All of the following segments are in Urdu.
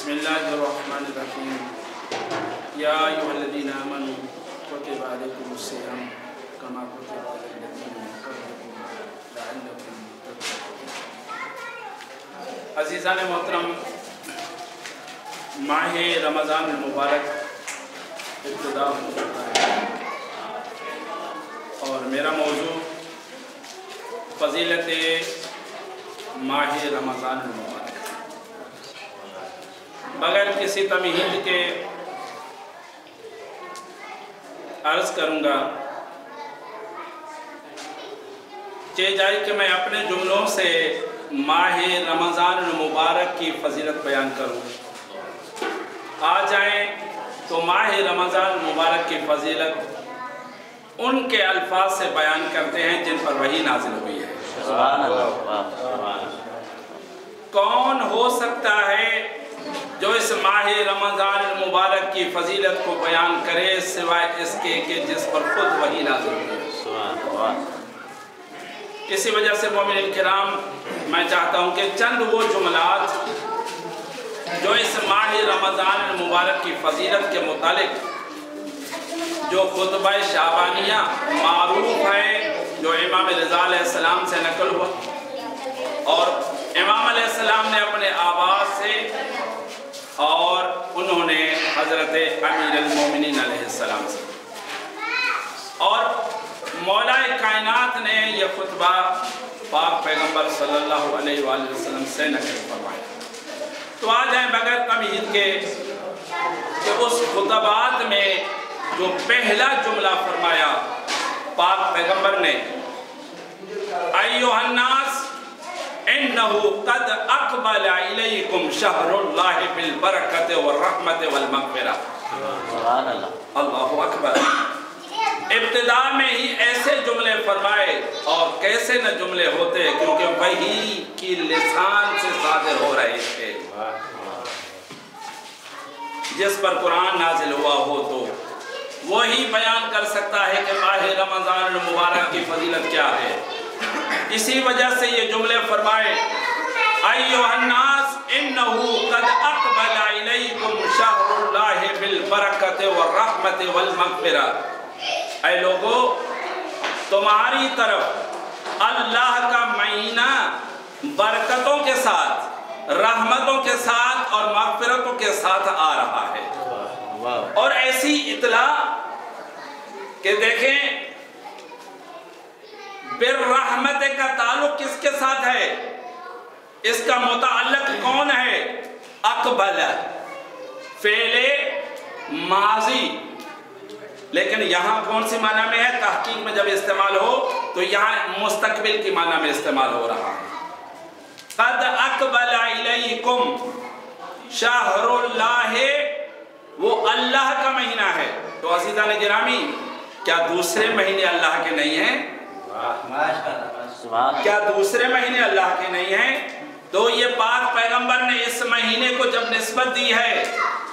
بسم اللہ الرحمن الرحیم یا ایھا الذین آمنوا کتب علیکم الصیام کما کتب علی الذین من قبلکم لعلکم تتقون۔ عزیزان محترم، ماہ رمضان المبارک ابتدا ہو چکا ہے اور میرا موضوع فضیلت ماہ رمضان المبارک۔ بغیر کسی تمہید کے عرض کروں گا جائے کہ میں اپنے جملوں سے ماہ رمضان المبارک کی فضیلت بیان کروں۔ آ جائیں تو ماہ رمضان المبارک کی فضیلت ان کے الفاظ سے بیان کرتے ہیں جن پر وحی نازل ہوئی ہے۔ سبحان اللہ۔ کون ہو سکتا ہے جو اس ماہ رمضان المبارک کی فضیلت کو بیان کرے سوائے اس کے کہ جس پر خود وحی نازل ہوئی ہے۔ اسی وجہ سے مومنین کرام، میں چاہتا ہوں کہ چند وہ جملات جو اس ماہ رمضان المبارک کی فضیلت کے متعلق جو خطبہ شعبانیہ معروف ہے، جو امام رضا علیہ السلام سے نقل ہوا اور امام علیہ السلام نے اپنے آواز سے اور انہوں نے حضرت امیر المومنین علیہ السلام سے اور مولا کائنات نے یہ خطبہ پاک پیغمبر صلی اللہ علیہ وآلہ وسلم سے نقل فرمایا۔ تو آ جائیں بغیر تمہید کے کہ اس خطبات میں جو پہلا جملہ فرمایا پاک پیغمبر نے، ایھا الناس انہو قد اقبل الیکم شہر اللہ بالبرکۃ والرحمۃ والمغفرہ۔ سبحان اللہ۔ اللہ اکبر۔ ابتدا میں ہی ایسے جملے فرمائے، اور کیسے نہ جملے ہوتے کیونکہ وحی کی لسان سے صادر ہو رہے تھے۔ جس پر قرآن نازل ہوا ہو تو وہی بیان کر سکتا ہے کہ ماہ رمضان المبارک کی فضیلت کیا ہے۔ اسی وجہ سے یہ جملے فرمائے، ایھا الناس انہو قد اقبل الیکم شہر اللہ بالبرکۃ والرحمۃ والمغفرہ۔ اے لوگو، تمہاری طرف اللہ کا مہینہ برکتوں کے ساتھ، رحمتوں کے ساتھ اور مغفرتوں کے ساتھ آ رہا ہے۔ اور ایسی اطلاع کہ دیکھیں بالرحمت کا تعلق کس کے ساتھ ہے، اس کا متعلق کون ہے؟ اقبل، فعل ماضی، لیکن یہاں کون سی معنی میں ہے؟ تحقیق میں جب استعمال ہو تو یہاں مستقبل کی معنی میں استعمال ہو رہا ہے۔ قد اقبل الیکم شہر اللہ، وہ اللہ کا مہینہ ہے۔ تو عزیزان گرامی، کیا دوسرے مہینے اللہ کے نہیں ہیں؟ کیا دوسرے مہینے اللہ کے نہیں ہیں؟ تو یہ پاک پیغمبر نے اس مہینے کو جب نسبت دی ہے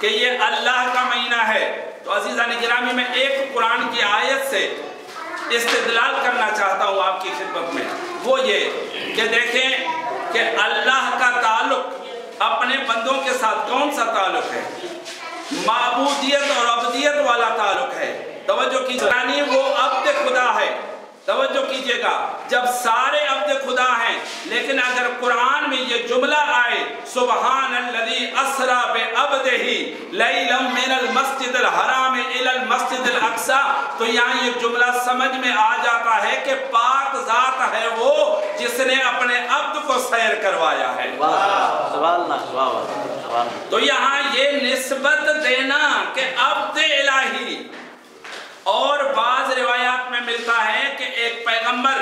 کہ یہ اللہ کا مہینہ ہے، تو عزیزان گرامی میں ایک قرآن کی آیت سے استدلال کرنا چاہتا ہوں آپ کی خدمت میں۔ وہ یہ کہ دیکھیں کہ اللہ کا تعلق اپنے بندوں کے ساتھ کون سا تعلق ہے؟ معبودیت اور عبدیت والا تعلق ہے۔ توجہ کیجئے، یعنی وہ عبد خدا ہے۔ توجہ کیجئے گا، جب سارے عبد خدا ہیں، لیکن اگر قرآن میں یہ جملہ آئے سبحان الذی اسری بعبدہ لیلا من المسجد الحرام الی المسجد الاقصی، تو یہاں یہ جملہ سمجھ میں آ جاتا ہے کہ پاک ذات ہے وہ جس نے اپنے عبد کو سیر کروایا ہے۔ تو یہاں یہ نسبت دینا کہ عبد الہی، اور بعض روایات میں ملتا ہے کہ ایک پیغمبر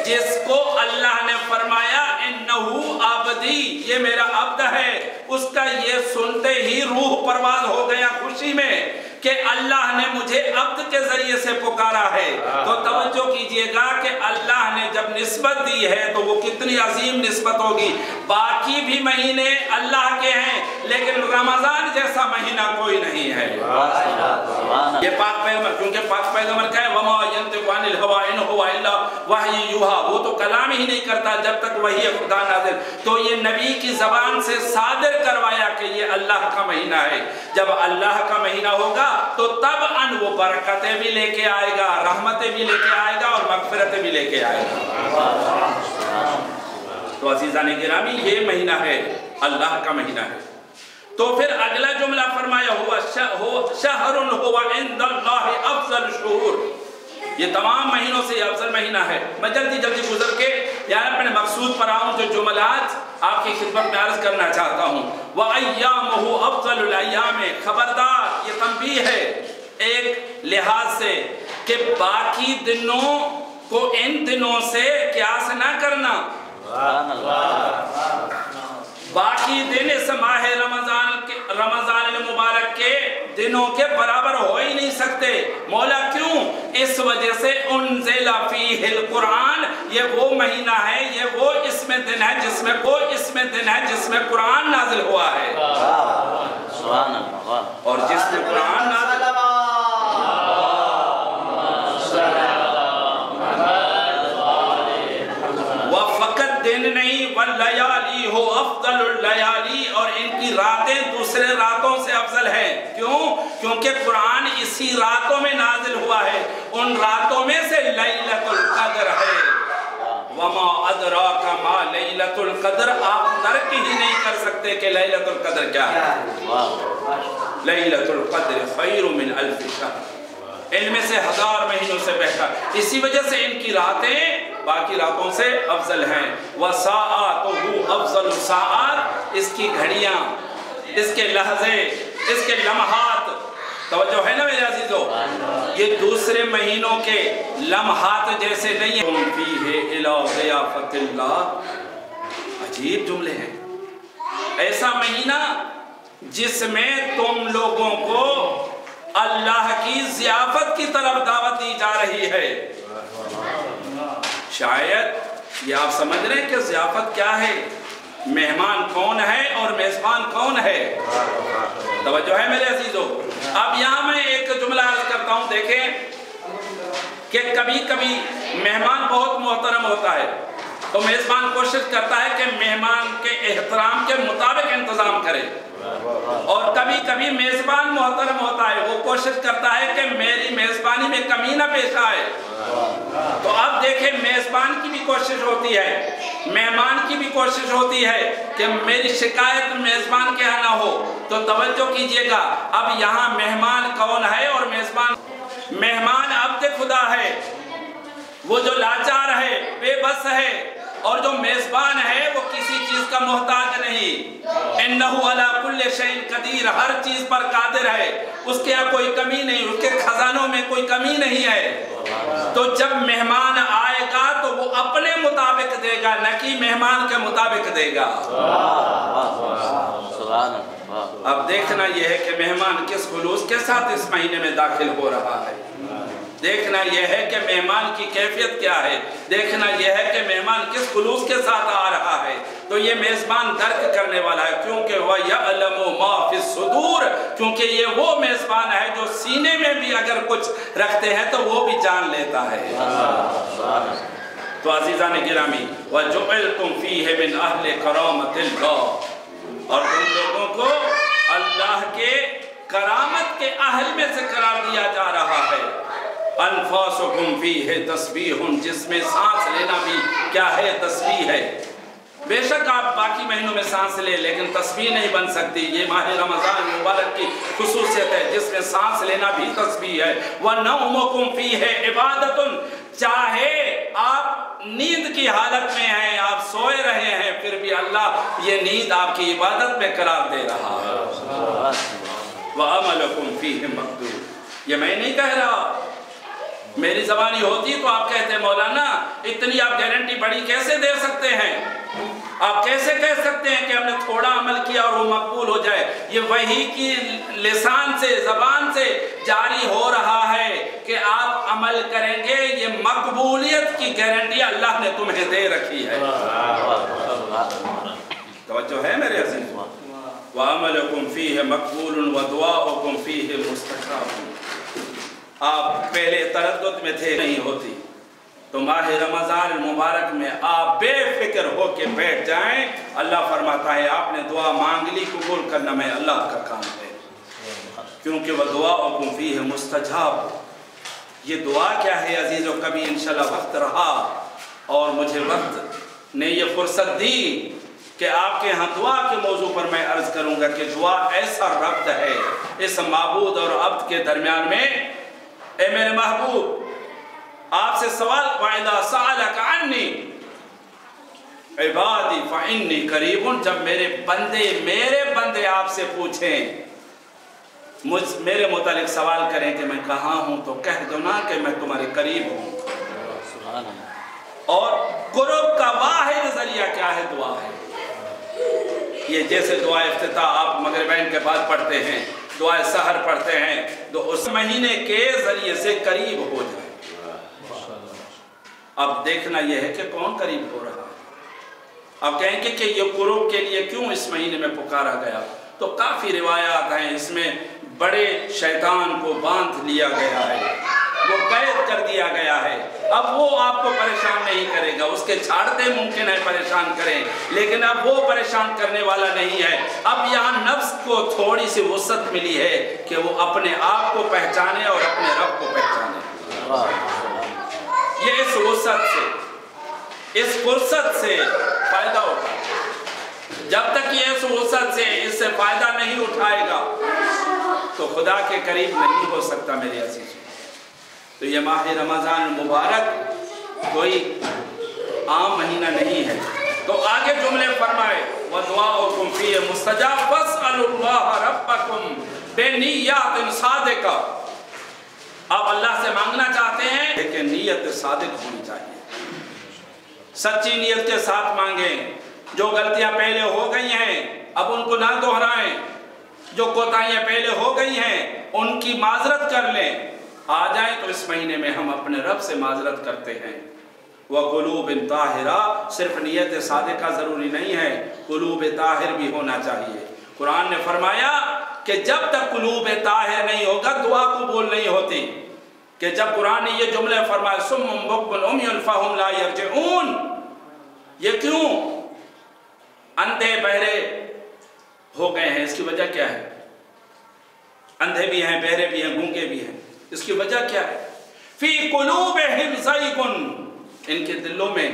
جس کو اللہ نے فرمایا انہو عبدی، یہ میرا عبد ہے، اس کا یہ سنتے ہی روح پرواز ہو گیا خوشی میں کہ اللہ نے مجھے عبد کے ذریعے سے پکارا ہے، تو توجہ کیجئے گا کہ اللہ نے جب نسبت دی ہے تو وہ کتنی عظیم نسبت ہوگی۔ باقی بھی مہینے اللہ کے ہیں لیکن رمضان جیسا مہینہ کوئی نہیں ہے۔ یہ پاک پیغمبر، کیونکہ پاک پیغمبر کا ہے وَمَا يَنْطِقُ عَنِ الْهَوَىٰ إِنْ هُوَ إِلَّا وَحْيٌ يُوحَىٰ، وہ تو کلام ہی نہیں کرتا جب تک وحی خدا نازل، تو یہ نبی کی زبان سے صادر کروایا کہ یہ اللہ کا مہینہ ہے۔ جب اللہ کا مہینہ ہوگا تو تب ان وہ برکتیں بھی لے کے آئے گا، رحمتیں بھی لے کے آئے گا اور مغفرتیں بھی لے کے آئے گا۔ تو عزیزان گرامی یہ مہینہ ہے، اللہ کا مہینہ ہے۔ تو پھر اگلا جملہ فرمایا ہوا شہر هو عند اللہ افضل شہور، یہ تمام مہینوں سے افضل مہینہ ہے۔ میں جلدی گزر کے یہاں اپنے مقصود پر آؤں، جو جملات آپ کی خدمت میں عرض کرنا چاہتا ہوں۔ وَأَيَّامُهُ أَفْضَلُ الْأَيَّامِ، خبردار یہ تنبیہ ہے ایک لحاظ سے کہ باقی دنوں کو ان دنوں سے قیاس نہ کرنا۔ باقی دن اس ماہ رمضان المبارک کے دنوں کے برابر ہو ہی نہیں سکتے۔ مولا کیوں؟ اس وجہ سے انزل فیہ القرآن، یہ وہ مہینہ ہے، یہ وہ اس میں دن ہے جس میں قرآن نازل ہوا ہے۔ اور جس میں قرآن نازل وہ فقط دن نہیں، واللیالی ہو افضل اللیالی، اور ان کی راتیں دوسرے راتوں سے افضل ہیں۔ کیوں؟ کیونکہ قرآن اسی راتوں میں نازل ہوا ہے، ان راتوں میں سے لیلۃ القدر ہے۔ وما ادراک ما لیلۃ القدر، آپ درک ہی نہیں کر سکتے کہ لیلۃ القدر کیا ہے۔ لیلۃ القدر خیر من الف شہر، ان میں سے 1000 مہینوں سے بہتر، اسی وجہ سے ان کی راتیں باقی راتوں سے افضل ہیں۔ وَسَاعَاتُهُ أَفْضَلُ السَّاعَات، اس کی گھڑیاں، اس کے لحظے، اس کے لمحات، توجہ ہے نا میرے عزیزو، یہ دوسرے مہینوں کے لمحات جیسے نہیں ہیں۔ هُمْ فِيهِ إِلَىٰ ضِيَافَةِ اللَّهِ، عجیب جملے ہیں۔ ایسا مہینہ جس میں تم لوگوں کو اللہ کی ضیافت کی طرف دعوت دی جا رہی ہے۔ شاید یہ آپ سمجھ رہے ہیں کہ ضیافت کیا ہے، مہمان کون ہے اور میزبان کون ہے۔ توجہ ہے میرے عزیزو۔ اب یہاں میں ایک جملہ عرض کرتا ہوں، دیکھیں کہ کبھی کبھی مہمان بہت محترم ہوتا ہے تو میزبان کوشش کرتا ہے کہ مہمان کے احترام کے مطابق انتظام کرے، اور کبھی کبھی میزبان محترم ہوتا ہے، وہ کوشش کرتا ہے کہ میری میزبانی میں کمی نہ پیش آئے۔ تو اب دیکھیں میزبان کی بھی کوشش ہوتی ہے، مہمان کی بھی کوشش ہوتی ہے کہ میری شکایت میزبان کے ہاں نہ ہو۔ تو توجہ کیجئے گا، اب یہاں مہمان کون ہے اور میزبان؟ مہمان عبد خدا ہے، وہ جو لاچار ہے، بے بس ہے، اور جو میزبان ہے وہ کسی چیز کا محتاج نہیں۔ انہو علی کل شیء قدیر، ہر چیز پر قادر ہے، اس کے یہاں کوئی کمی نہیں، اس کے خزانوں میں کوئی کمی نہیں ہے۔ تو جب مہمان آئے گا تو وہ اپنے مطابق دے گا، نہ کہ مہمان کے مطابق دے گا۔ اب دیکھنا یہ ہے کہ مہمان کس خلوص کے ساتھ اس مہینے میں داخل ہو رہا ہے، دیکھنا یہ ہے کہ مہمان کی کیفیت کیا ہے، دیکھنا یہ ہے کہ مہمان کس خلوص کے ساتھ آ رہا ہے۔ تو یہ میزبان درک کرنے والا ہے، کیونکہ وَيَعْلَمُ مَا فِي الصُّدُورِ، کیونکہ یہ وہ میزبان ہے جو سینے میں بھی اگر کچھ رکھتے ہیں تو وہ بھی جان لیتا ہے۔ تو عزیزان گرامی، وَجُعِلْتُمْ فِيهِ مِنْ أَهْلِ كَرَامَةِ اللَّهِ، اور تم لوگوں کو اللہ کے کرامت کے اہل میں سے قرار دیا جا رہا ہے۔ انفاسکم فیہ تسبیح، جس میں سانس لینا بھی کیا ہے؟ تسبیح ہے۔ بے شک آپ باقی مہینوں میں سانس لیں لیکن تسبیح نہیں بن سکتی، یہ ماہ رمضان مبارک کی خصوصیت ہے جس میں سانس لینا بھی تسبیح ہے۔ وَنَوْمُكُمْ فِيهِ عِبَادَةٌ، چاہے آپ نیند کی حالت میں ہیں، آپ سوئے رہے ہیں، پھر بھی اللہ یہ نیند آپ کی عبادت میں قرار دے رہا ہے۔ وَعَمَلَكُمْ فِيهِ مَقْدُورٌ، یہ میں نہیں کہہ رہا، میری زبانی ہوتی تو آپ کہتے ہیں مولانا اتنی آپ گارنٹی بڑی کیسے دے سکتے ہیں؟ آپ کیسے کہہ سکتے ہیں کہ ہم نے تھوڑا عمل کیا اور وہ مقبول ہو جائے؟ یہ وحی کی لسان سے، زبان سے جاری ہو رہا ہے کہ آپ عمل کریں گے، یہ مقبولیت کی گارنٹی اللہ نے تمہیں دے رکھی ہے۔ توجہ ہے میرے عزیز؟ وَعَمَلُكُمْ فِيهِ مَقْبُولٌ وَدُعَاؤُكُمْ فِيهِ مُسْتَجَابٌ۔ آپ پہلے تردد میں تھے، نہیں ہوتی تو ماہ رمضان المبارک میں آپ بے فکر ہو کے بیٹھ جائیں۔ اللہ فرماتا ہے آپ نے دعا مانگ لی، قبول کرنا میں اللہ کا کام ہے، کیونکہ وَدُعَاؤُكُمْ فِيهِ مُسْتَجَابٌ۔ یہ دعا کیا ہے عزیزو؟ کبھی انشاءاللہ وقت رہا اور مجھے وقت نے یہ فرصت دی کہ آپ کے ہاں دعا کے موضوع پر میں عرض کروں گا کہ دعا ایسا ربط ہے اس معبود اور عبد کے درمیان میں۔ اے میرے محبوب، آپ سے سوال، وَإِذَا سَأَلَكَ عَنِّي عِبَادِي فَإِنِّي قَرِيبٌ، جب میرے بندے آپ سے پوچھیں، میرے متعلق سوال کریں کہ میں کہاں ہوں، تو کہہ دو نا کہ میں تمہارے قریب ہوں۔ اور قرب کا واحد ذریعہ کیا ہے؟ دعا ہے۔ یہ جیسے دعا افتتاح آپ مغربین کے بعد پڑھتے ہیں، دعا سحر پڑھتے ہیں، تو اس مہینے کے ذریعے سے قریب ہو جائے۔ اب دیکھنا یہ ہے کہ کون قریب ہو رہا ہے۔ اب کہیں گے کہ یہ قرب کے لیے کیوں اس مہینے میں پکارا گیا؟ تو کافی روایات ہیں، اس میں بڑے شیطان کو باندھ لیا گیا ہے، وہ قید کر دیا گیا ہے۔ اب وہ آپ کو پریشان نہیں کرے گا، اس کے چھاڑتے ممکن ہے پریشان کریں، لیکن اب وہ پریشان کرنے والا نہیں ہے۔ اب یہاں نفس کو تھوڑی سی وسعت ملی ہے کہ وہ اپنے آپ کو پہچانے اور اپنے رب کو پہچانے۔ یہ اس وسعت سے، اس فرصت سے فائدہ اٹھائے۔ جب تک یہ اس وسعت سے، اس سے فائدہ نہیں اٹھائے گا تو خدا کے قریب نہیں ہو سکتا میرے عزیز۔ تو یہ ماہ رمضان المبارک کوئی عام مہینہ نہیں ہے۔ تو آگے جملے فرمائے، وَدُعَاؤُكُمْ فِيهِ مُسْتَجَابٌ فَاسْأَلُوا اللَّهَ رَبَّكُمْ بِنِيَّةٍ صَادِقَةٍ۔ آپ اللہ سے مانگنا چاہتے ہیں لیکن نیت صادق ہونی چاہیے، سچی نیت کے ساتھ مانگیں۔ جو غلطیاں پہلے ہو گئی ہیں اب ان کو نہ دہرائیں، جو کوتاہیاں پہلے ہو گئی ہیں ان کی معذرت کر لیں۔ آ جائیں تو اس مہینے میں ہم اپنے رب سے معذرت کرتے ہیں۔ وَقُلُوبٍ طَاہِرَةٍ، صرف نیت صادقہ ضروری نہیں ہے، قلوب طاہر بھی ہونا چاہیے۔ قرآن نے فرمایا کہ جب تک قلوب طاہر نہیں ہوگا دعا قبول نہیں ہوتی۔ کہ جب قرآن نے یہ جملے فرمایا صُمٌّ بُکْمٌ عُمْیٌ فَہُمْ لَا یَرْجِعُونَ، یہ کیوں اندھے بہرے ہو گئے ہیں؟ اس کی وجہ کیا ہے؟ اندھے بھی ہیں، بہرے بھی ہیں، گونگے بھی ہیں، اس کی وجہ کیا ہے؟ فی قلوبہم زیغ، ان کے دلوں میں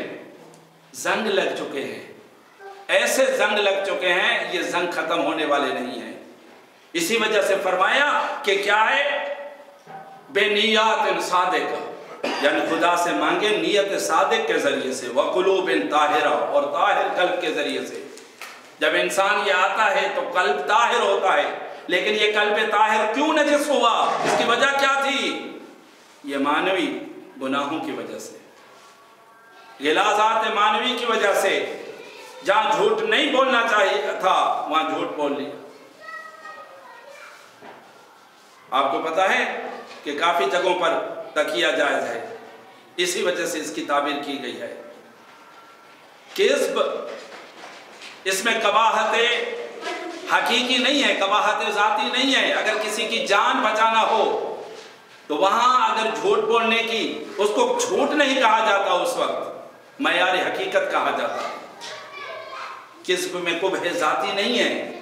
زنگ لگ چکے ہیں، ایسے زنگ لگ چکے ہیں یہ زنگ ختم ہونے والے نہیں ہیں۔ اسی وجہ سے فرمایا کہ کیا ہے؟ بے نیات صادقہ، یعنی خدا سے مانگے نیت صادق کے ذریعے سے، وقلوب طاہرہ، اور طاہر قلب کے ذریعے سے۔ جب انسان یہ آتا ہے تو قلب طاہر ہوتا ہے، لیکن یہ قلب طاہر کیوں نجس ہوا؟ اس کی وجہ کیا تھی؟ یہ مانوی گناہوں کی وجہ سے، غلاظات مانوی کی وجہ سے۔ جہاں جھوٹ نہیں بولنا چاہیے تھا وہاں جھوٹ بول لیا۔ آپ کو پتا ہے کہ کافی جگہوں پر تکیہ جائز ہے، اسی وجہ سے اس کی تعبیر کی گئی ہے۔ کذب، اس میں قباحت حقیقی نہیں ہے، قباحت ذاتی نہیں ہے۔ اگر کسی کی جان بچانا ہو تو وہاں اگر جھوٹ بولنے کی، اس کو جھوٹ نہیں کہا جاتا، اس وقت معیار حقیقت کہا جاتا ہے۔ کذب میں قبح ذاتی نہیں ہے۔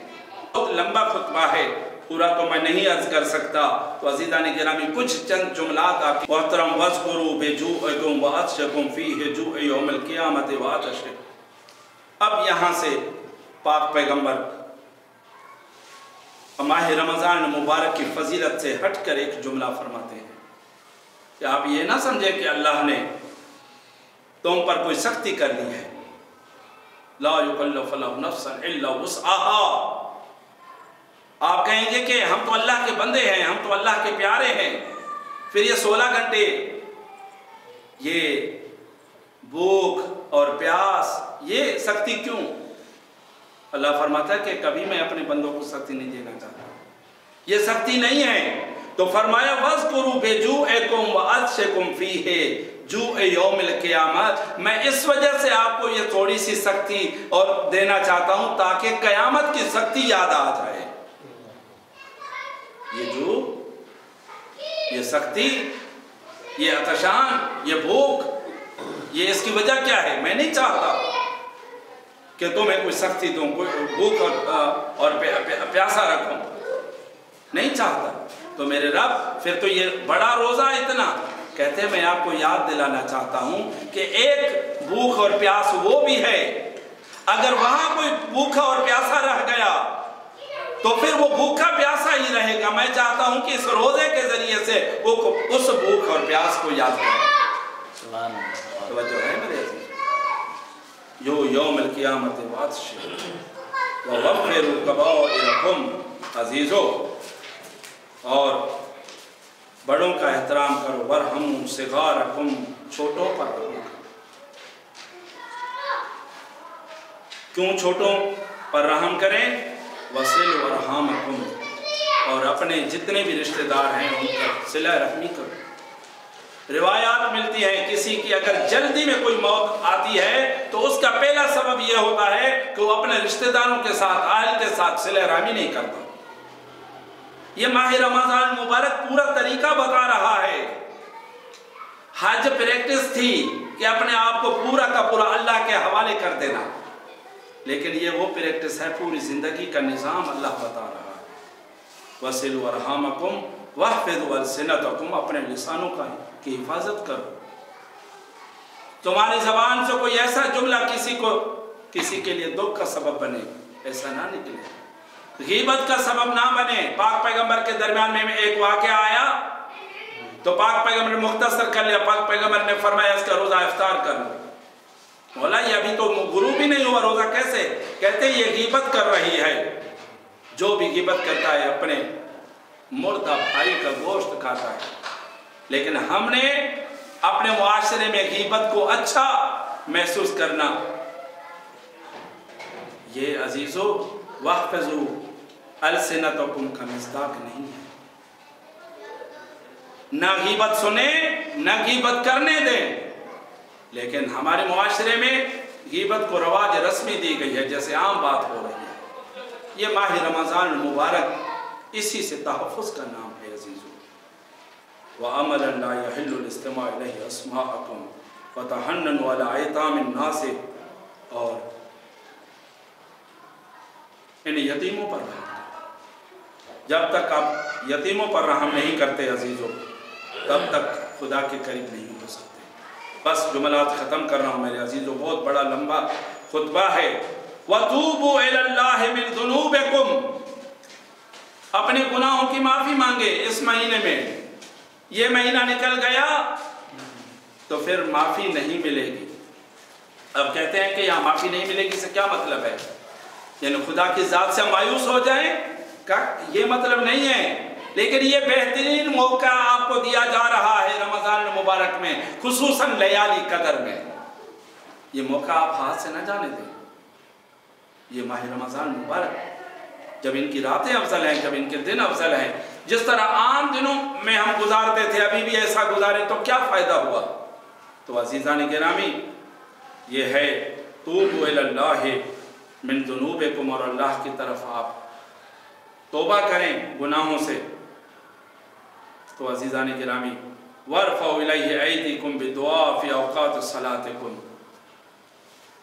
بہت لمبا خطبہ ہے، پورا تو میں نہیں عرض کر سکتا، تو عزیزان گرامی کچھ چند جملات آپ کی محترم وَاذْكُرُوا بِجُوعِكُمْ وَعَطْشِكُمْ فِيهِ جُوعِ يَوْمِ الْقِيَامَةِ وَعَطْشِكُمْ۔ اب یہاں سے پاک پیغمبر ماہ رمضان مبارک کی فضیلت سے ہٹ کر ایک جملہ فرماتے ہیں کہ آپ یہ نہ سمجھیں کہ اللہ نے تم پر کوئی سختی کر دی ہے۔ لا یکلف اللہ نفسا الا وسعها۔ آپ کہیں گے کہ ہم تو اللہ کے بندے ہیں، ہم تو اللہ کے پیارے ہیں، پھر یہ 16 گھنٹے یہ بھوک اور پیاس یہ سختی کیوں؟ اللہ فرماتا ہے کہ کبھی میں اپنے بندوں کو سختی نہیں دینا چاہتا، یہ سختی نہیں ہے۔ تو فرمایا وَاذْكُرُوا بِجُوعِكُمْ وَعَطْشِكُمْ فِيهِ جوع یوم القیامت، میں اس وجہ سے آپ کو یہ تھوڑی سی سختی اور دینا چاہتا ہوں تاکہ قیامت کی سختی یاد آ جائے۔ یہ جو یہ سختی، یہ عطشان، یہ بھوک، یہ اس کی وجہ کیا ہے؟ میں نہیں چاہتا کہ تمہیں کوئی سختی دوں، کوئی بھوک اور پیاسا رکھوں، نہیں چاہتا۔ تو میرے رب پھر تو یہ بڑا روزہ اتنا، کہتے ہیں میں آپ کو یاد دلانا چاہتا ہوں کہ ایک بھوک اور پیاس وہ بھی ہے، اگر وہاں کوئی بھوکا اور پیاسا رہ گیا تو پھر وہ بھوکا پیاسا ہی رہے گا۔ میں چاہتا ہوں کہ اس روزے کے ذریعے سے اس بھوک اور پیاس کو یاد کریں۔ توجہ ہے میرے عزیز؟ یوم القیامت وَوَفِّرُوا كَبَائِرَكُمْ، عزیزو اور بڑوں کا احترام کرو، وَارْحَمُوا صِغَارَكُمْ، چھوٹوں پر رحم کرو۔ کیوں چھوٹوں پر رحم کریں؟ وَصِلُوا أَرْحَامَكُمْ، اور اپنے جتنے بھی رشتہ دار ہیں ان کا صلہ رحمی کرو۔ روایات ملتی ہیں کسی کی اگر جلدی میں کوئی موت آتی ہے تو اس کا پہلا سبب یہ ہوتا ہے کہ وہ اپنے رشتہ داروں کے ساتھ، اہل کے ساتھ صلہ رحمی نہیں کرتا۔ یہ ماہ رمضان مبارک پورا طریقہ بتا رہا ہے۔ حج پریکٹس تھی کہ اپنے آپ کو پورا کا پورا اللہ کے حوالے کر دینا، لیکن یہ وہ پریکٹس ہے، پوری زندگی کا نظام اللہ بتا رہا ہے۔ وَصِلُوا أَرْحَامَكُمْ وَاحْفَظُوا أَلْسِنَتَكُمْ، اپنے لسانوں کی حفاظت کرو۔ تمہاری زبان سے کوئی ایسا جملہ کسی کے لیے دکھ کا سبب بنے، ایسا نہ نکلے، غیبت کا سبب نہ بنے۔ پاک پیغمبر کے درمیان میں ایک واقعہ آیا تو پاک پیغمبر نے مختصر کر لیا۔ پاک پیغمبر نے فرمایا اس کا روزہ افطار کر لو۔ مولا یہ ابھی تو غروب ہی نہیں ہوا، روزہ کیسے؟ کہتے یہ غیبت کر رہی ہے۔ جو بھی غیبت کرتا ہے اپنے مردہ بھائی کا گوشت کھاتا ہے، لیکن ہم نے اپنے معاشرے میں غیبت کو اچھا محسوس کرنا۔ یہ عزیزو وَاحْفَظُوا أَلْسِنَتَكُمْ کا مصداق نہیں ہے۔ نہ غیبت سنیں نہ غیبت کرنے دیں، لیکن ہمارے معاشرے میں غیبت کو رواج رسمی دی گئی ہے، جیسے عام بات ہو رہی ہے۔ یہ ماہ رمضان المبارک اسی سے تحفظ کا نام ہے عزیزو۔ وَعَمَلًا لَا يَحِلُّ الْإِسْتِمَاعُ إِلَيْهِ أَسْمَاءَكُمْ وَتَحَنَّنُوا عَلَىٰ أَيْتَامِ النَّاسِ، اور ان یتیموں پر رحم کرو۔ جب تک آپ یتیموں پر رحم نہیں کرتے عزیزو، تب تک خدا کے قریب نہیں ہو سکتے۔ بس جملات ختم کر رہا ہوں میرے عزیزو، بہت بڑا لمبا خطبہ ہے۔ وَتُوبُوا إِلَى اللَّهِ مِن ذُنُوبِكُمْ، اپنے گناہوں کی معافی مانگے اس مہینے میں۔ یہ مہینہ نکل گیا تو پھر معافی نہیں ملے گی۔ اب کہتے ہیں کہ یہاں معافی نہیں ملے گی سے کیا مطلب ہے؟ یعنی خدا کی ذات سے مایوس ہو جائیں؟ یہ مطلب نہیں ہے، لیکن یہ بہترین موقع آپ کو دیا جا رہا ہے رمضان المبارک میں، خصوصاً لیالی قدر میں۔ یہ موقع آپ ہاتھ سے نہ جانے دیں۔ یہ ماہ رمضان مبارک، جب ان کی راتیں افضل ہیں، جب ان کے دن افضل ہیں، جس طرح عام دنوں میں ہم گزارتے تھے ابھی بھی ایسا گزارے تو کیا فائدہ ہوا؟ تو عزیزان گرامی، یہ ہے توبوا الی اللہ من ذنوبکم، اور اللہ کی طرف آپ توبہ کریں گناہوں سے۔ تو عزیزان گرامی، وارفعوا الیہ ایدیکم بالدعاء فی اوقات صلاتکم،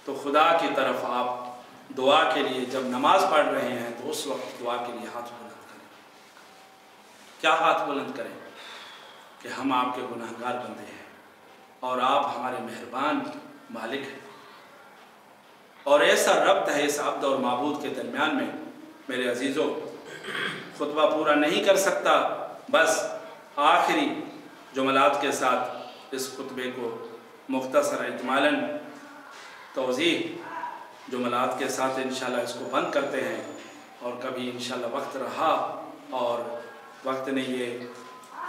تو خدا کی طرف آپ دعا کے لیے جب نماز پڑھ رہے ہیں تو اس وقت دعا کے لیے ہاتھ بلند کریں۔ کیا ہاتھ بلند کریں؟ کہ ہم آپ کے گناہگار بندے ہیں اور آپ ہمارے مہربان مالک ہیں، اور ایسا ربط ہے اس عبد اور معبود کے درمیان میں۔ میرے عزیزو، خطبہ پورا نہیں کر سکتا، بس آخری جملات کے ساتھ اس خطبے کو مختصر اجمالاً توضیح جملات کے ساتھ انشاءاللہ اس کو بند کرتے ہیں، اور کبھی انشاءاللہ وقت رہا اور وقت نے یہ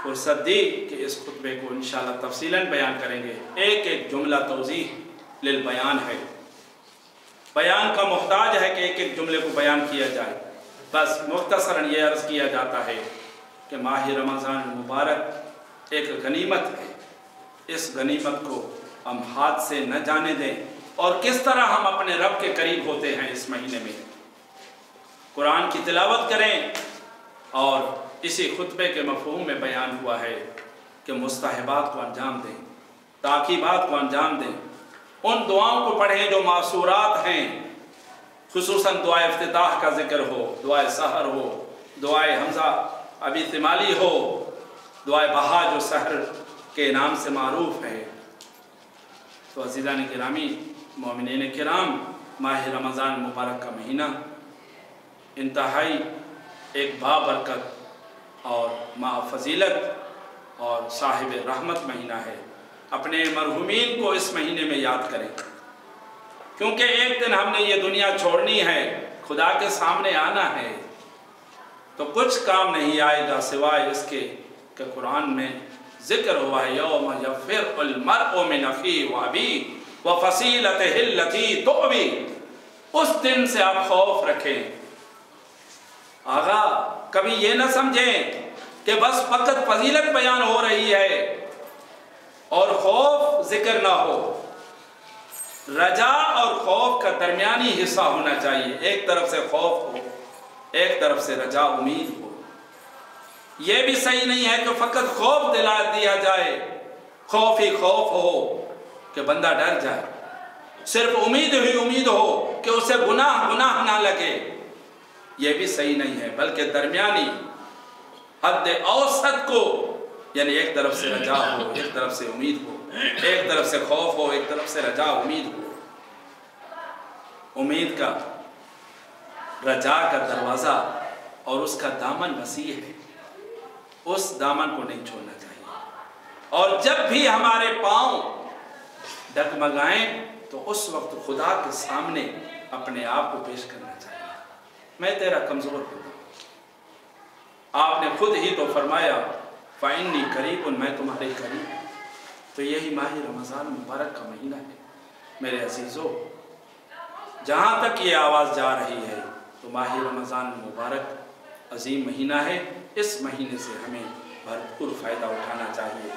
فرصت دی کہ اس خطبے کو انشاءاللہ تفصیلاً بیان کریں گے۔ ایک ایک جملہ توضیح للبیان ہے۔ بیان کا محتاج ہے کہ ایک ایک جملے کو بیان کیا جائے، بس مختصراً یہ عرض کیا جاتا ہے کہ ماہ رمضان المبارک ایک غنیمت ہے، اس غنیمت کو ہم ہاتھ سے نہ جانے دیں، اور کس طرح ہم اپنے رب کے قریب ہوتے ہیں اس مہینے میں۔ قرآن کی تلاوت کریں، اور اسی خطبے کے مفہوم میں بیان ہوا ہے کہ مستحبات کو انجام دیں، تاکیبات کو انجام دیں، ان دعاؤں کو پڑھیں جو معصورات ہیں، خصوصاً دعائے افتتاح کا ذکر ہو، دعائے سحر ہو، دعائے حمزہ ابی ثمالی ہو، دعائے بہا جو سحر کے نام سے معروف ہے۔ تو عزیزان گرامی، مومنین کرام، ماہ رمضان مبارک کا مہینہ انتہائی ایک بابرکت اور ما فضیلت اور صاحب رحمت مہینہ ہے۔ اپنے مرحومین کو اس مہینے میں یاد کریں، کیونکہ ایک دن ہم نے یہ دنیا چھوڑنی ہے، خدا کے سامنے آنا ہے، تو کچھ کام نہیں آئے گا سوائے اس کے کہ قرآن میں ذکر ہوا ہے یوم یفر المرء من اخیہ وابیہ وفصیلتہ التی تؤویہ۔ اس دن سے آپ خوف رکھیں۔ آغا کبھی یہ نہ سمجھیں کہ بس فقط فضیلت بیان ہو رہی ہے اور خوف ذکر نہ ہو۔ رجا اور خوف کا درمیانی حصہ ہونا چاہیے، ایک طرف سے خوف ہو، ایک طرف سے رجا امید ہو۔ یہ بھی صحیح نہیں ہے کہ فقط خوف دلا دیا جائے، خوف ہی خوف ہو کہ بندہ ڈر جائے، صرف امید ہی امید ہو کہ اسے گناہ نہ لگے، یہ بھی صحیح نہیں ہے، بلکہ درمیانی حد اوسط کو، یعنی ایک طرف سے رجا ہو، ایک طرف سے امید ہو، ایک طرف سے خوف ہو، ایک طرف سے رجا امید ہو۔ امید کا، رجا کا دروازہ اور اس کا دامن وسیع ہے، اس دامن کو نہیں چھوڑنا چاہیے، اور جب بھی ہمارے پاؤں ڈگمگائیں تو اس وقت خدا کے سامنے اپنے آپ کو پیش کرنا چاہیے۔ میں تیرا کمزور ہوں، آپ نے خود ہی تو فرمایا فَإِنِّي قَرِيبٌ، میں تمہارے قریب ہوں۔ تو یہی ماہ رمضان مبارک کا مہینہ ہے میرے عزیزو۔ جہاں تک یہ آواز جا رہی ہے تو ماہ رمضان مبارک عظیم مہینہ ہے، اس مہینے سے ہمیں بھرپور فائدہ اٹھانا چاہیے۔